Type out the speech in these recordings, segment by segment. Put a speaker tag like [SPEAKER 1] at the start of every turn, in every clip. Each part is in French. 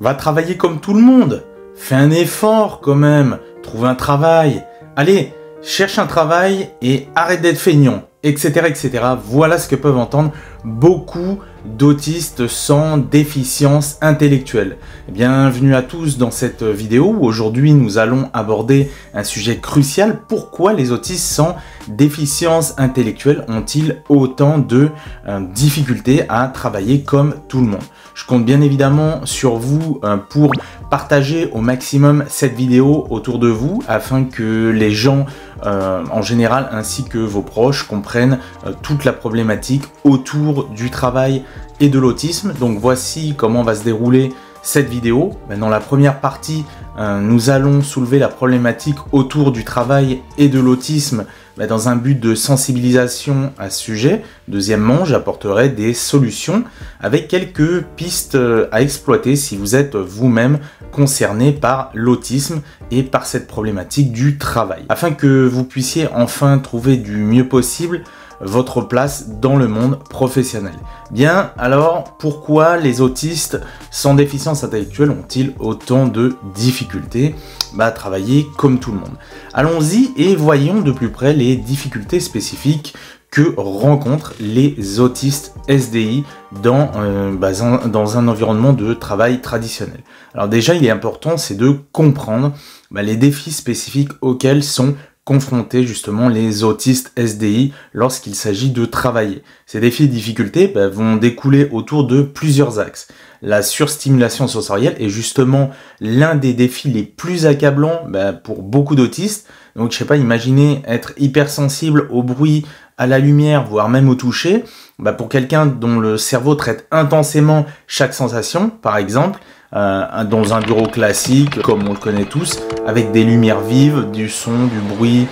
[SPEAKER 1] Va travailler comme tout le monde. Fais un effort quand même. Trouve un travail. Allez, cherche un travail et arrête d'être feignant, etc., etc. Voilà ce que peuvent entendre beaucoup d'autistes sans déficience intellectuelle. Bienvenue à tous dans cette vidéo où aujourd'hui nous allons aborder un sujet crucial. Pourquoi les autistes sans déficience intellectuelle ont-ils autant de difficultés à travailler comme tout le monde? Je compte bien évidemment sur vous pour partager au maximum cette vidéo autour de vous afin que les gens en général ainsi que vos proches comprennent toute la problématique autour du travail et de l'autisme. Donc voici comment va se dérouler cette vidéo. Dans la première partie, nous allons soulever la problématique autour du travail et de l'autisme dans un but de sensibilisation à ce sujet. Deuxièmement, j'apporterai des solutions avec quelques pistes à exploiter si vous êtes vous-même concerné par l'autisme et par cette problématique du travail, afin que vous puissiez enfin trouver du mieux possible votre place dans le monde professionnel. Bien, alors pourquoi les autistes sans déficience intellectuelle ont-ils autant de difficultés à travailler comme tout le monde? Allons-y et voyons de plus près les difficultés spécifiques que rencontrent les autistes SDI dans un environnement de travail traditionnel. Alors déjà, il est important, c'est de comprendre les défis spécifiques auxquels sont confronter justement les autistes SDI lorsqu'il s'agit de travailler. Ces défis et difficultés vont découler autour de plusieurs axes. La surstimulation sensorielle est justement l'un des défis les plus accablants pour beaucoup d'autistes. Donc je sais pas, imaginez être hypersensible au bruit, à la lumière, voire même au toucher. Pour quelqu'un dont le cerveau traite intensément chaque sensation, par exemple, dans un bureau classique, comme on le connaît tous, avec des lumières vives, du son, du bruit,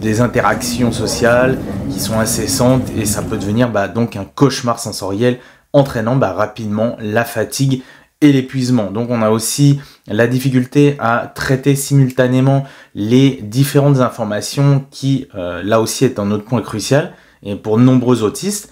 [SPEAKER 1] des interactions sociales qui sont incessantes, et ça peut devenir donc un cauchemar sensoriel entraînant rapidement la fatigue et l'épuisement. Donc on a aussi la difficulté à traiter simultanément les différentes informations qui, là aussi, est un autre point crucial, et pour de nombreux autistes,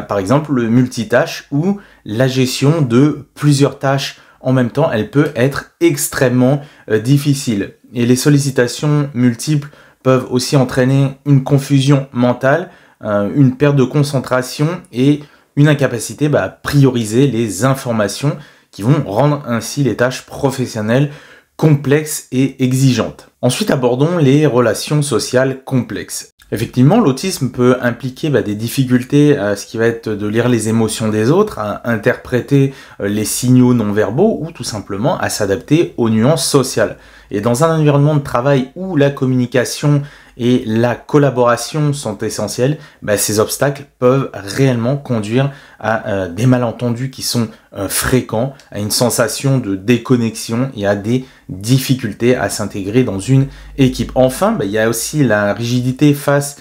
[SPEAKER 1] par exemple le multitâche ou la gestion de plusieurs tâches en même temps, elle peut être extrêmement difficile. Et les sollicitations multiples peuvent aussi entraîner une confusion mentale, une perte de concentration et une incapacité à prioriser les informations qui vont rendre ainsi les tâches professionnelles complexes et exigeantes. Ensuite, abordons les relations sociales complexes. Effectivement, l'autisme peut impliquer des difficultés à ce qui va être de lire les émotions des autres, à interpréter les signaux non verbaux ou tout simplement à s'adapter aux nuances sociales. Et dans un environnement de travail où la communication et la collaboration sont essentielles, ces obstacles peuvent réellement conduire à des malentendus qui sont fréquents, à une sensation de déconnexion et à des difficultés à s'intégrer dans une équipe. Enfin, il y a aussi la rigidité face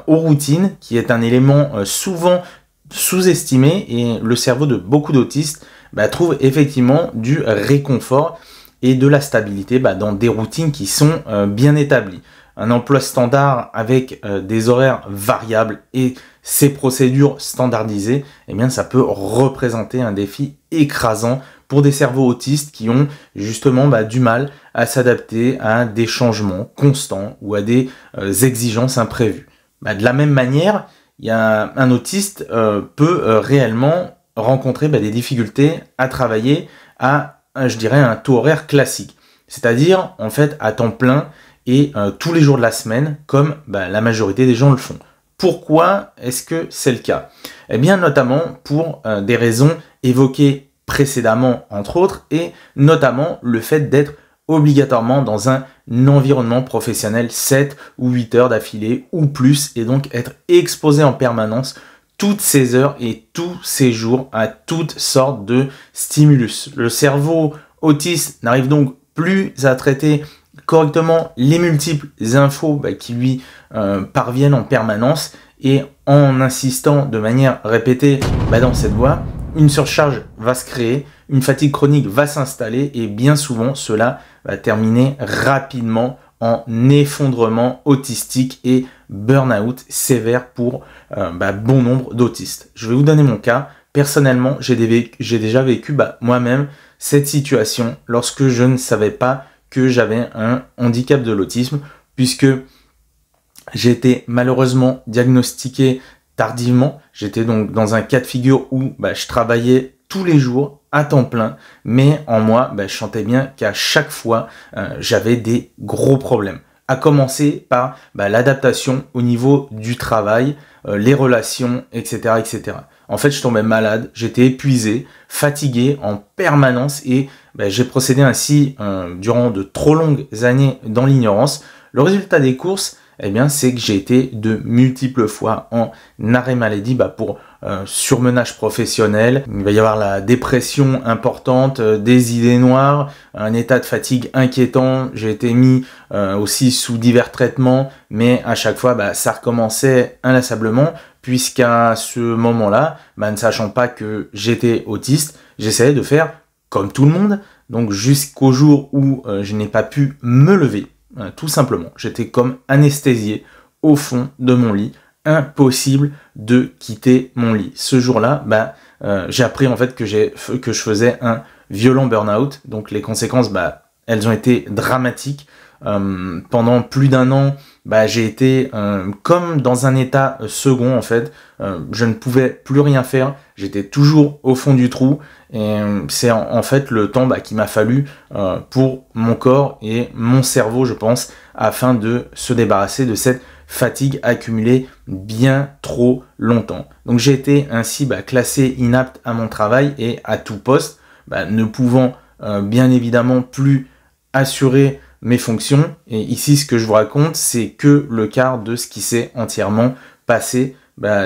[SPEAKER 1] aux routines qui est un élément souvent sous-estimé, et le cerveau de beaucoup d'autistes trouve effectivement du réconfort et de la stabilité dans des routines qui sont bien établies. Un emploi standard avec des horaires variables et ces procédures standardisées, ça peut représenter un défi écrasant pour des cerveaux autistes qui ont justement du mal à s'adapter à des changements constants ou à des exigences imprévues. De la même manière, un autiste peut réellement rencontrer des difficultés à travailler à, je dirais, un taux horaire classique, c'est-à-dire en fait à temps plein et tous les jours de la semaine, comme la majorité des gens le font. Pourquoi est-ce que c'est le cas? Eh bien, notamment pour des raisons évoquées précédemment, entre autres, et notamment le fait d'être obligatoirement dans un environnement professionnel 7 ou 8 heures d'affilée ou plus, et donc être exposé en permanence toutes ces heures et tous ces jours à toutes sortes de stimulus. Le cerveau autiste n'arrive donc plus à traiter correctement les multiples infos qui lui parviennent en permanence, et en insistant de manière répétée dans cette voie, une surcharge va se créer, une fatigue chronique va s'installer, et bien souvent cela va terminer rapidement en effondrement autistique et burn-out sévère pour bon nombre d'autistes. Je vais vous donner mon cas. Personnellement, j'ai déjà vécu moi-même cette situation lorsque je ne savais pas que j'avais un handicap de l'autisme, puisque j'ai été malheureusement diagnostiqué tardivement. J'étais donc dans un cas de figure où je travaillais tous les jours à temps plein, mais en moi, je sentais bien qu'à chaque fois, j'avais des gros problèmes. À commencer par l'adaptation au niveau du travail, les relations, etc., etc. En fait, je tombais malade, j'étais épuisé, fatigué en permanence et j'ai procédé ainsi durant de trop longues années dans l'ignorance. Le résultat des courses, c'est que j'ai été de multiples fois en arrêt maladie pour surmenage professionnel. Il va y avoir la dépression importante, des idées noires, un état de fatigue inquiétant. J'ai été mis aussi sous divers traitements, mais à chaque fois, ça recommençait inlassablement, puisqu'à ce moment-là, ne sachant pas que j'étais autiste, j'essayais de faire comme tout le monde, donc jusqu'au jour où je n'ai pas pu me lever. Tout simplement, j'étais comme anesthésié au fond de mon lit, impossible de quitter mon lit. Ce jour-là, j'ai appris en fait que je faisais un violent burn-out, donc les conséquences, elles ont été dramatiques. Pendant plus d'1 an, j'ai été comme dans un état second en fait. Je ne pouvais plus rien faire, j'étais toujours au fond du trou et c'est en fait le temps qu'il m'a fallu pour mon corps et mon cerveau, je pense, afin de se débarrasser de cette fatigue accumulée bien trop longtemps. Donc j'ai été ainsi classé inapte à mon travail et à tout poste, ne pouvant bien évidemment plus assurer mes fonctions. Et ici, ce que je vous raconte, c'est que le quart de ce qui s'est entièrement passé.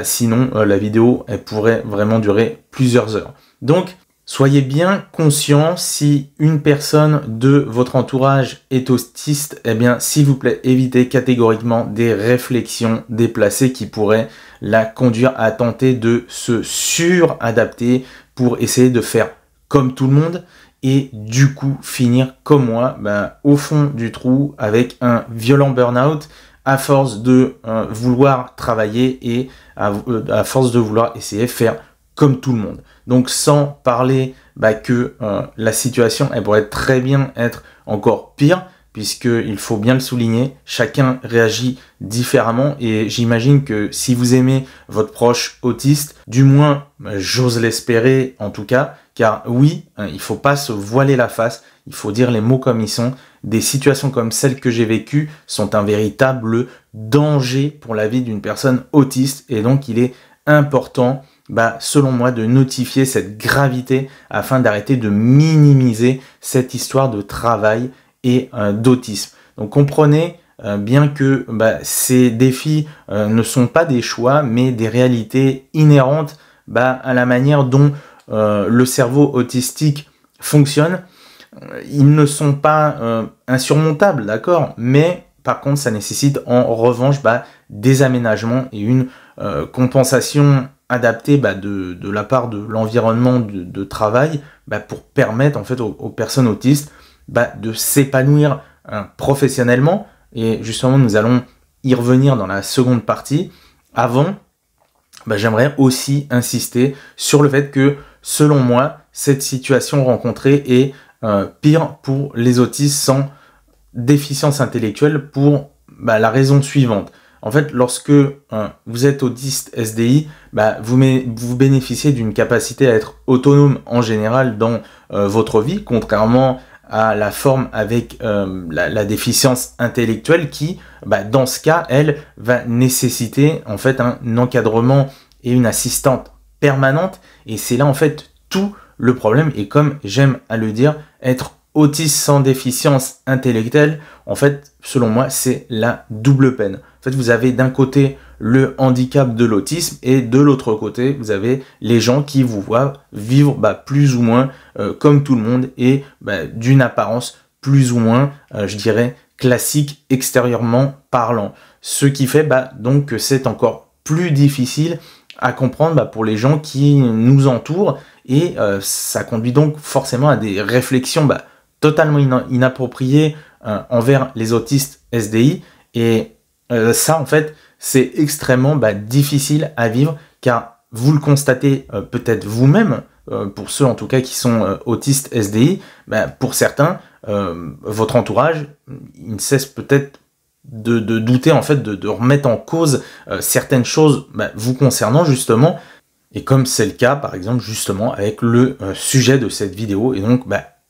[SPEAKER 1] Sinon, la vidéo, elle pourrait vraiment durer plusieurs heures. Donc, soyez bien conscient, si une personne de votre entourage est autiste, s'il vous plaît, évitez catégoriquement des réflexions déplacées qui pourraient la conduire à tenter de se suradapter pour essayer de faire comme tout le monde et du coup finir comme moi au fond du trou avec un violent burn-out à force de vouloir travailler et à force de vouloir essayer de faire comme tout le monde. Donc sans parler que la situation elle pourrait très bien être encore pire, puisqu'il faut bien le souligner, chacun réagit différemment et j'imagine que si vous aimez votre proche autiste, du moins j'ose l'espérer en tout cas, car oui, il ne faut pas se voiler la face, il faut dire les mots comme ils sont. Des situations comme celles que j'ai vécues sont un véritable danger pour la vie d'une personne autiste et donc il est important, selon moi, de notifier cette gravité afin d'arrêter de minimiser cette histoire de travail et d'autisme. Donc comprenez bien que ces défis ne sont pas des choix, mais des réalités inhérentes à la manière dont le cerveau autistique fonctionne. Ils ne sont pas insurmontables, d'accord, mais par contre ça nécessite en revanche des aménagements et une compensation adaptée de la part de l'environnement de travail pour permettre en fait aux personnes autistes de s'épanouir professionnellement. Et justement nous allons y revenir dans la seconde partie. Avant, j'aimerais aussi insister sur le fait que selon moi cette situation rencontrée est pire pour les autistes sans déficience intellectuelle pour la raison suivante. En fait, lorsque vous êtes autiste SDI, vous bénéficiez d'une capacité à être autonome en général dans votre vie, contrairement à la forme avec la déficience intellectuelle qui, dans ce cas, elle va nécessiter en fait un encadrement et une assistante permanente. Et c'est là en fait tout le problème. Et comme j'aime à le dire, être autiste sans déficience intellectuelle, en fait, selon moi, c'est la double peine. En fait, vous avez d'un côté le handicap de l'autisme et de l'autre côté, vous avez les gens qui vous voient vivre plus ou moins comme tout le monde et d'une apparence plus ou moins, je dirais, classique extérieurement parlant. Ce qui fait donc que c'est encore plus difficile à comprendre pour les gens qui nous entourent et ça conduit donc forcément à des réflexions totalement inappropriées envers les autistes SDI et ça en fait c'est extrêmement difficile à vivre car vous le constatez peut-être vous-même pour ceux en tout cas qui sont autistes SDI, pour certains, votre entourage, il ne cesse peut-être de douter, en fait, de remettre en cause certaines choses vous concernant justement, et comme c'est le cas par exemple justement avec le sujet de cette vidéo, et donc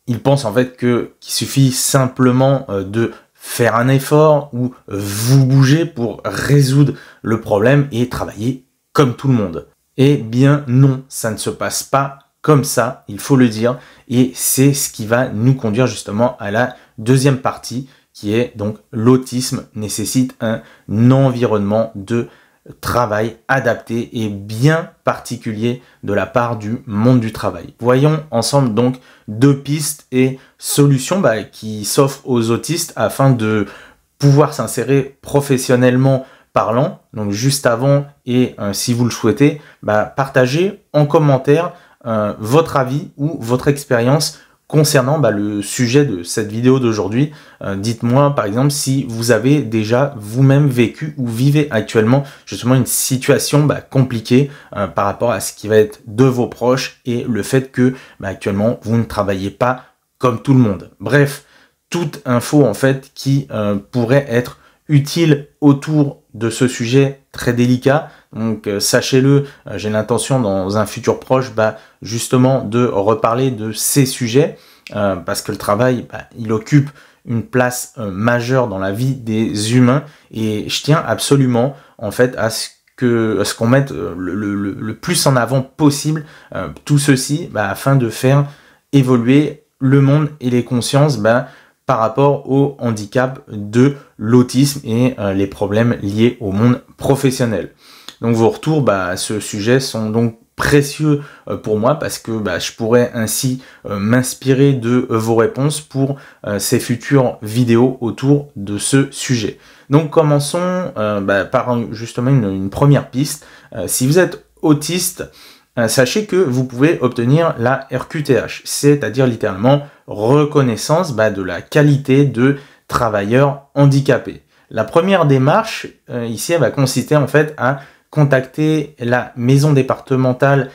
[SPEAKER 1] ils pensent en fait qu'il suffit simplement de faire un effort ou vous bouger pour résoudre le problème et travailler comme tout le monde. Eh bien non, ça ne se passe pas comme ça, il faut le dire, et c'est ce qui va nous conduire justement à la deuxième partie, qui est donc l'autisme nécessite un environnement de travail adapté et bien particulier de la part du monde du travail. Voyons ensemble donc 2 pistes et solutions qui s'offrent aux autistes afin de pouvoir s'insérer professionnellement parlant. Donc juste avant, et si vous le souhaitez, partagez en commentaire votre avis ou votre expérience concernant le sujet de cette vidéo d'aujourd'hui. Dites-moi par exemple si vous avez déjà vous-même vécu ou vivez actuellement justement une situation compliquée par rapport à ce qui va être de vos proches et le fait que actuellement vous ne travaillez pas comme tout le monde. Bref, toute info en fait qui pourrait être utile autour de ce sujet très délicat. Donc sachez-le, j'ai l'intention dans un futur proche justement de reparler de ces sujets parce que le travail il occupe une place majeure dans la vie des humains, et je tiens absolument en fait à ce qu'on mette le plus en avant possible tout ceci afin de faire évoluer le monde et les consciences par rapport au handicap de l'autisme et les problèmes liés au monde professionnel. Donc vos retours à ce sujet sont donc précieux pour moi, parce que je pourrais ainsi m'inspirer de vos réponses pour ces futures vidéos autour de ce sujet. Donc commençons par justement une première piste. Si vous êtes autiste, sachez que vous pouvez obtenir la RQTH, c'est-à-dire littéralement reconnaissance de la qualité de travailleur handicapé. La première démarche ici, elle va consister en fait à contacter la maison départementale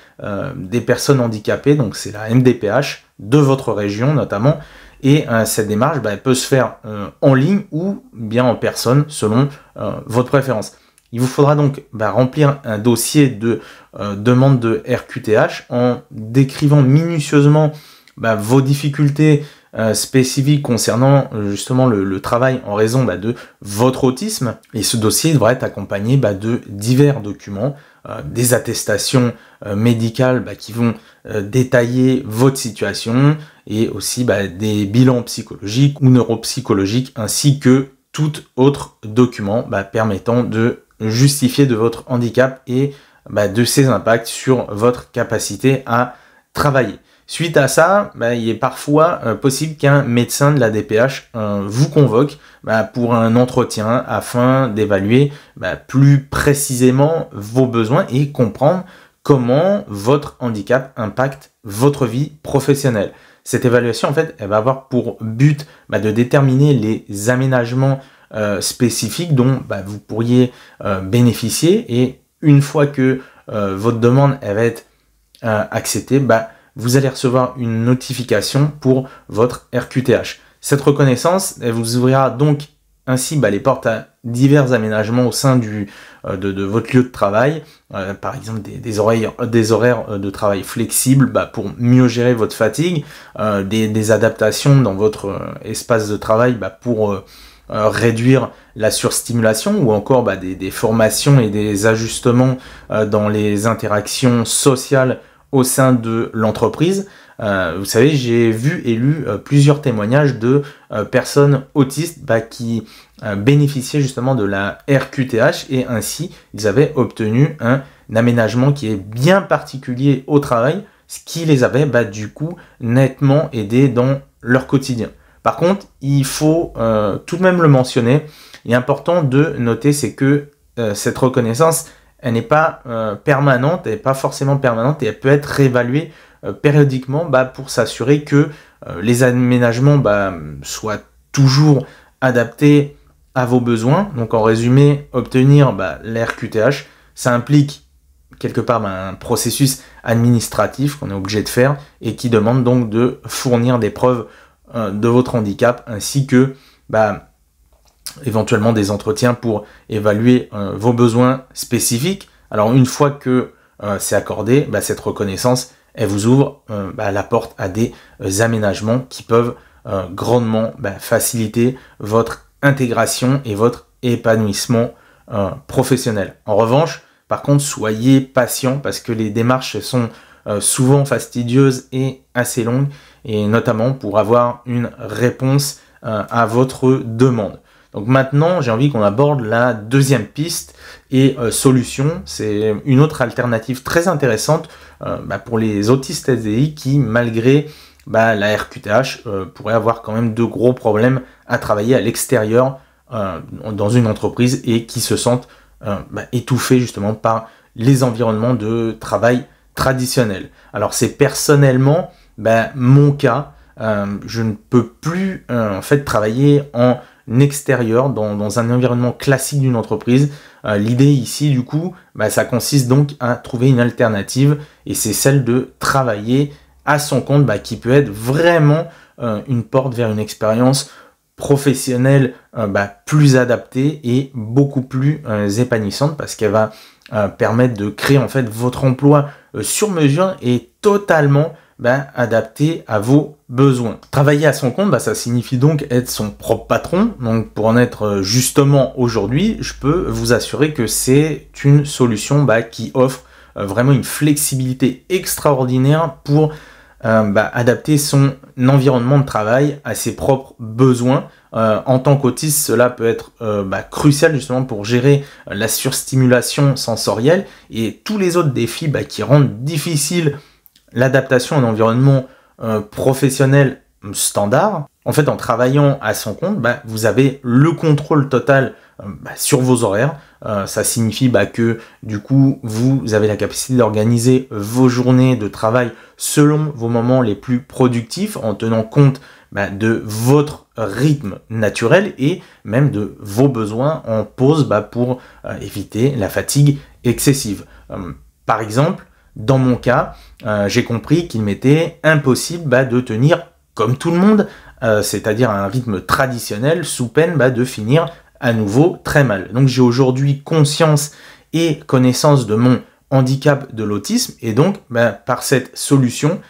[SPEAKER 1] des personnes handicapées, donc c'est la MDPH de votre région notamment, et cette démarche elle peut se faire en ligne ou bien en personne selon votre préférence. Il vous faudra donc remplir un dossier de demande de RQTH en décrivant minutieusement vos difficultés spécifiques concernant justement le travail en raison de votre autisme, et ce dossier devra être accompagné de divers documents, des attestations médicales qui vont détailler votre situation, et aussi des bilans psychologiques ou neuropsychologiques, ainsi que tout autre document permettant de justifier de votre handicap et de ses impacts sur votre capacité à travailler. Suite à ça, il est parfois possible qu'un médecin de la DPH vous convoque pour un entretien afin d'évaluer plus précisément vos besoins et comprendre comment votre handicap impacte votre vie professionnelle. Cette évaluation, en fait, elle va avoir pour but de déterminer les aménagements spécifiques dont vous pourriez bénéficier, et une fois que votre demande elle va être acceptée, vous allez recevoir une notification pour votre RQTH. Cette reconnaissance, elle vous ouvrira donc ainsi les portes à divers aménagements au sein de votre lieu de travail, par exemple des horaires de travail flexibles pour mieux gérer votre fatigue, des adaptations dans votre espace de travail pour réduire la surstimulation, ou encore des formations et des ajustements dans les interactions sociales au sein de l'entreprise. Vous savez, j'ai vu et lu plusieurs témoignages de personnes autistes qui bénéficiaient justement de la RQTH, et ainsi ils avaient obtenu un aménagement qui est bien particulier au travail, ce qui les avait du coup nettement aidés dans leur quotidien. Par contre, il faut tout de même le mentionner, il est important de noter, c'est que cette reconnaissance, elle n'est pas permanente, elle n'est pas forcément permanente, et elle peut être réévaluée périodiquement pour s'assurer que les aménagements soient toujours adaptés à vos besoins. Donc en résumé, obtenir l'RQTH, ça implique quelque part un processus administratif qu'on est obligé de faire et qui demande donc de fournir des preuves de votre handicap ainsi que éventuellement des entretiens pour évaluer vos besoins spécifiques. Alors une fois que c'est accordé, cette reconnaissance, elle vous ouvre la porte à des aménagements qui peuvent grandement faciliter votre intégration et votre épanouissement professionnel. En revanche, par contre, soyez patient parce que les démarches sont souvent fastidieuses et assez longues, et notamment pour avoir une réponse à votre demande. Donc maintenant, j'ai envie qu'on aborde la deuxième piste et solution. C'est une autre alternative très intéressante pour les autistes SDI qui, malgré la RQTH, pourraient avoir quand même de gros problèmes à travailler à l'extérieur dans une entreprise et qui se sentent étouffés justement par les environnements de travail traditionnels. Alors c'est personnellement mon cas. Je ne peux plus en fait travailler en extérieur dans un environnement classique d'une entreprise. L'idée ici du coup ça consiste donc à trouver une alternative et c'est celle de travailler à son compte qui peut être vraiment une porte vers une expérience professionnelle plus adaptée et beaucoup plus épanouissante parce qu'elle va permettre de créer en fait votre emploi sur mesure et totalement adapté à vos besoins. Travailler à son compte, ça signifie donc être son propre patron. Donc pour en être justement aujourd'hui, je peux vous assurer que c'est une solution qui offre vraiment une flexibilité extraordinaire pour adapter son environnement de travail à ses propres besoins. En tant qu'autiste, cela peut être crucial justement pour gérer la surstimulation sensorielle et tous les autres défis qui rendent difficile l'adaptation à un environnement professionnel standard. En fait, en travaillant à son compte, vous avez le contrôle total sur vos horaires. Ça signifie que du coup, vous avez la capacité d'organiser vos journées de travail selon vos moments les plus productifs, en tenant compte de votre rythme naturel et même de vos besoins en pause pour éviter la fatigue excessive. Par exemple, dans mon cas, j'ai compris qu'il m'était impossible de tenir comme tout le monde, c'est-à-dire un rythme traditionnel sous peine de finir à nouveau très mal. Donc j'ai aujourd'hui conscience et connaissance de mon handicap de l'autisme et donc par cette solution,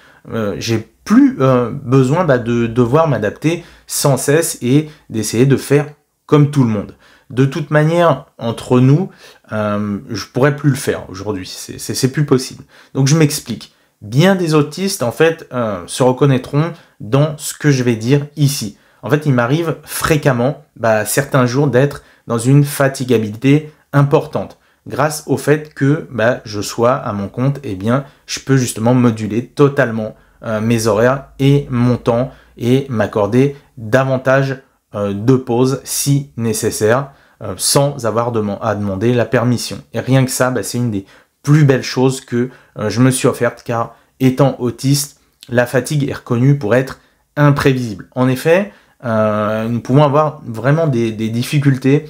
[SPEAKER 1] j'ai plus besoin de devoir m'adapter sans cesse et d'essayer de faire comme tout le monde. De toute manière, entre nous, je pourrais plus le faire aujourd'hui, c'est plus possible. Donc je m'explique. Bien des autistes, en fait, se reconnaîtront dans ce que je vais dire ici. En fait, il m'arrive fréquemment, certains jours, d'être dans une fatigabilité importante. Grâce au fait que je sois à mon compte, je peux justement moduler totalement mes horaires et mon temps et m'accorder davantage de pauses si nécessaire, sans avoir à demander la permission. Et rien que ça, c'est une des plus belles choses que je me suis offerte, car étant autiste, la fatigue est reconnue pour être imprévisible. En effet, nous pouvons avoir vraiment des difficultés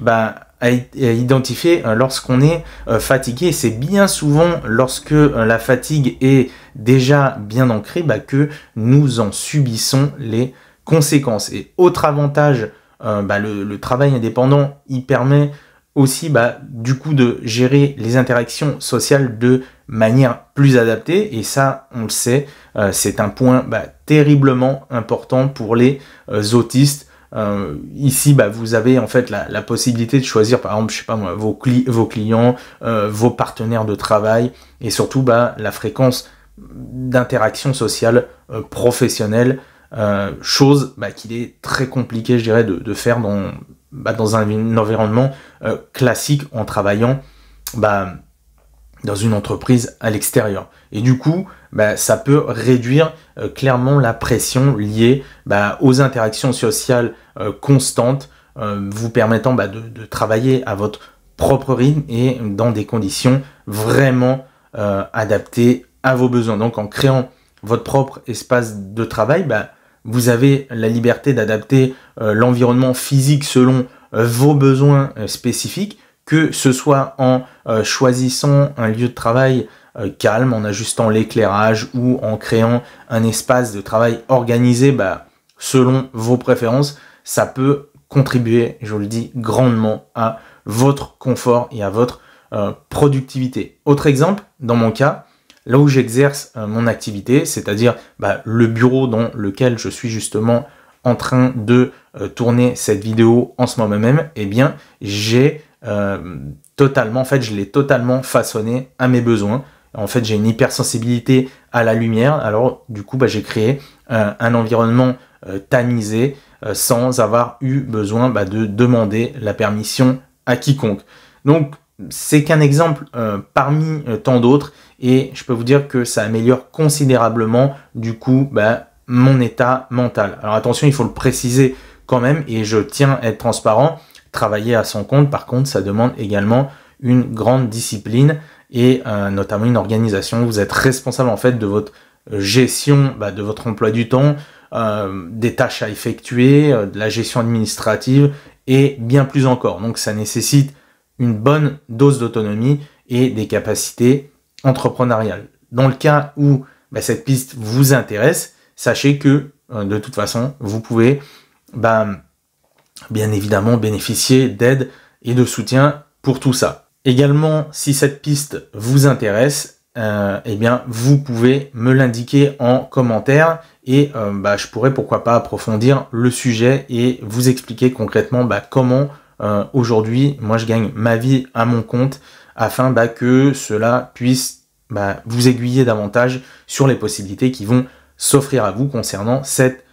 [SPEAKER 1] à identifier lorsqu'on est fatigué. C'est bien souvent lorsque la fatigue est déjà bien ancrée que nous en subissons les conséquences. Et autre avantage, le travail indépendant, il permet aussi du coup de gérer les interactions sociales de manière plus adaptée, et ça on le sait, c'est un point terriblement important pour les autistes. Ici vous avez en fait la possibilité de choisir par exemple, je sais pas moi, vos clients, vos partenaires de travail et surtout la fréquence d'interaction sociale professionnelle, chose qu'il est très compliqué, je dirais, de faire dans un environnement classique en travaillant dans une entreprise à l'extérieur. Et du coup, ça peut réduire clairement la pression liée aux interactions sociales constantes, vous permettant de travailler à votre propre rythme et dans des conditions vraiment adaptées à vos besoins. Donc en créant votre propre espace de travail, vous avez la liberté d'adapter l'environnement physique selon vos besoins spécifiques, que ce soit en choisissant un lieu de travail calme, en ajustant l'éclairage ou en créant un espace de travail organisé selon vos préférences, ça peut contribuer, je vous le dis, grandement à votre confort et à votre productivité. Autre exemple, dans mon cas, là où j'exerce mon activité, c'est-à-dire le bureau dans lequel je suis justement en train de tourner cette vidéo en ce moment même, eh bien, j'ai totalement, en fait, je l'ai totalement façonné à mes besoins. En fait, j'ai une hypersensibilité à la lumière, alors du coup, j'ai créé un environnement tamisé sans avoir eu besoin de demander la permission à quiconque. Donc, c'est qu'un exemple parmi tant d'autres, et je peux vous dire que ça améliore considérablement du coup mon état mental. Alors attention, il faut le préciser quand même, et je tiens à être transparent, travailler à son compte, par contre, ça demande également une grande discipline et notamment une organisation. Vous êtes responsable en fait de votre gestion, de votre emploi du temps, des tâches à effectuer, de la gestion administrative et bien plus encore. Donc ça nécessite une bonne dose d'autonomie et des capacités entrepreneuriales. Dans le cas où cette piste vous intéresse, sachez que de toute façon, vous pouvez bien évidemment bénéficier d'aide et de soutien pour tout ça. Également, si cette piste vous intéresse, eh bien, vous pouvez me l'indiquer en commentaire et je pourrais pourquoi pas approfondir le sujet et vous expliquer concrètement comment aujourd'hui moi je gagne ma vie à mon compte afin que cela puisse vous aiguiller davantage sur les possibilités qui vont s'offrir à vous concernant cette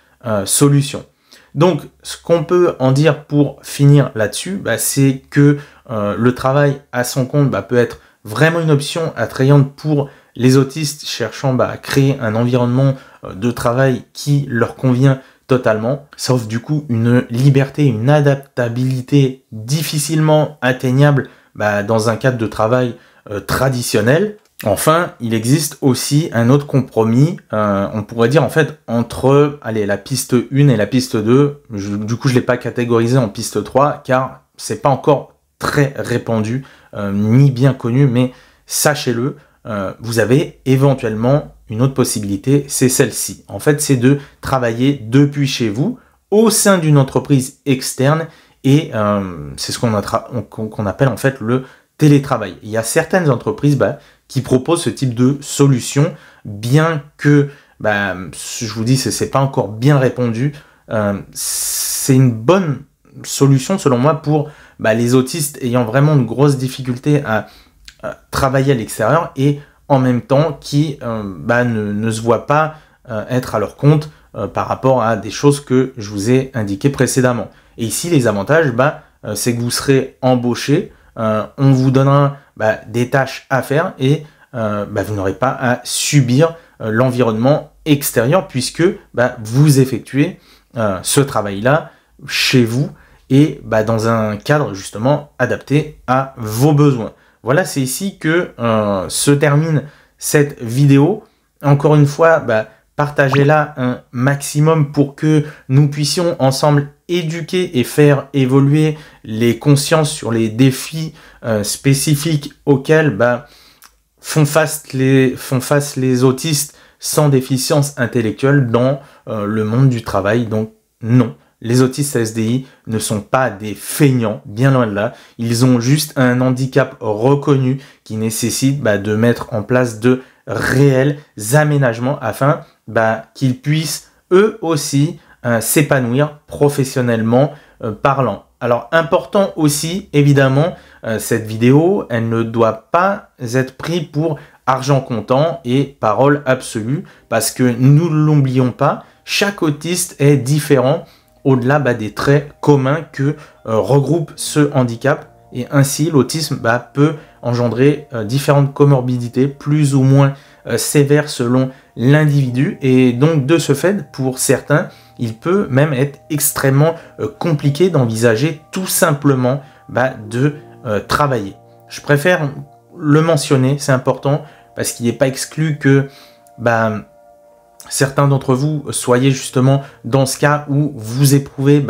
[SPEAKER 1] solution. Donc, ce qu'on peut en dire pour finir là-dessus, c'est que le travail à son compte peut être vraiment une option attrayante pour les autistes cherchant à créer un environnement de travail qui leur convient totalement, sauf du coup une liberté, une adaptabilité difficilement atteignable dans un cadre de travail traditionnel. Enfin, il existe aussi un autre compromis, on pourrait dire en fait entre la piste 1 et la piste 2, du coup je ne l'ai pas catégorisé en piste 3 car c'est pas encore très répandu, ni bien connu, mais sachez-le, vous avez éventuellement une autre possibilité, c'est celle-ci. En fait, c'est de travailler depuis chez vous, au sein d'une entreprise externe, et c'est ce qu'on appelle en fait le télétravail. Il y a certaines entreprises qui proposent ce type de solution, bien que, je vous dis, c'est pas encore bien répandu. C'est une bonne solution selon moi pour les autistes ayant vraiment de grosses difficultés à travailler à l'extérieur et en même temps qui ne se voient pas être à leur compte par rapport à des choses que je vous ai indiquées précédemment. Et ici, les avantages, c'est que vous serez embauché, on vous donnera des tâches à faire et vous n'aurez pas à subir l'environnement extérieur puisque vous effectuez ce travail-là chez vous et dans un cadre justement adapté à vos besoins. Voilà, c'est ici que se termine cette vidéo. Encore une fois, partagez-la un maximum pour que nous puissions ensemble éduquer et faire évoluer les consciences sur les défis spécifiques auxquels font face les autistes sans déficience intellectuelle dans le monde du travail. Donc non, les autistes SDI ne sont pas des feignants, bien loin de là. Ils ont juste un handicap reconnu qui nécessite de mettre en place de réels aménagements afin qu'ils puissent eux aussi s'épanouir professionnellement parlant. Alors important aussi, évidemment, cette vidéo, elle ne doit pas être prise pour argent comptant et parole absolue parce que nous ne l'oublions pas, chaque autiste est différent au-delà des traits communs que regroupe ce handicap et ainsi l'autisme peut engendrer différentes comorbidités plus ou moins sévères selon l'individu et donc de ce fait pour certains il peut même être extrêmement compliqué d'envisager tout simplement de travailler. Je préfère le mentionner, c'est important parce qu'il n'est pas exclu que certains d'entre vous soyez justement dans ce cas où vous éprouvez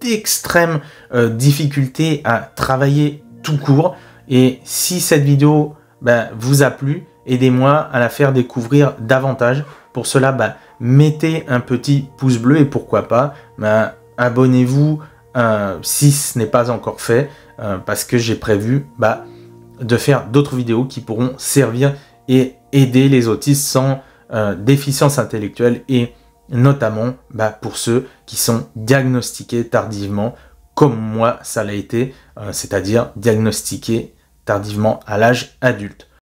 [SPEAKER 1] d'extrêmes difficultés à travailler tout court. Et si cette vidéo vous a plu, aidez-moi à la faire découvrir davantage. Pour cela, mettez un petit pouce bleu et pourquoi pas, abonnez-vous si ce n'est pas encore fait, parce que j'ai prévu de faire d'autres vidéos qui pourront servir et aider les autistes sans déficience intellectuelle et notamment pour ceux qui sont diagnostiqués tardivement, comme moi ça l'a été, c'est-à-dire diagnostiqués tardivement à l'âge adulte.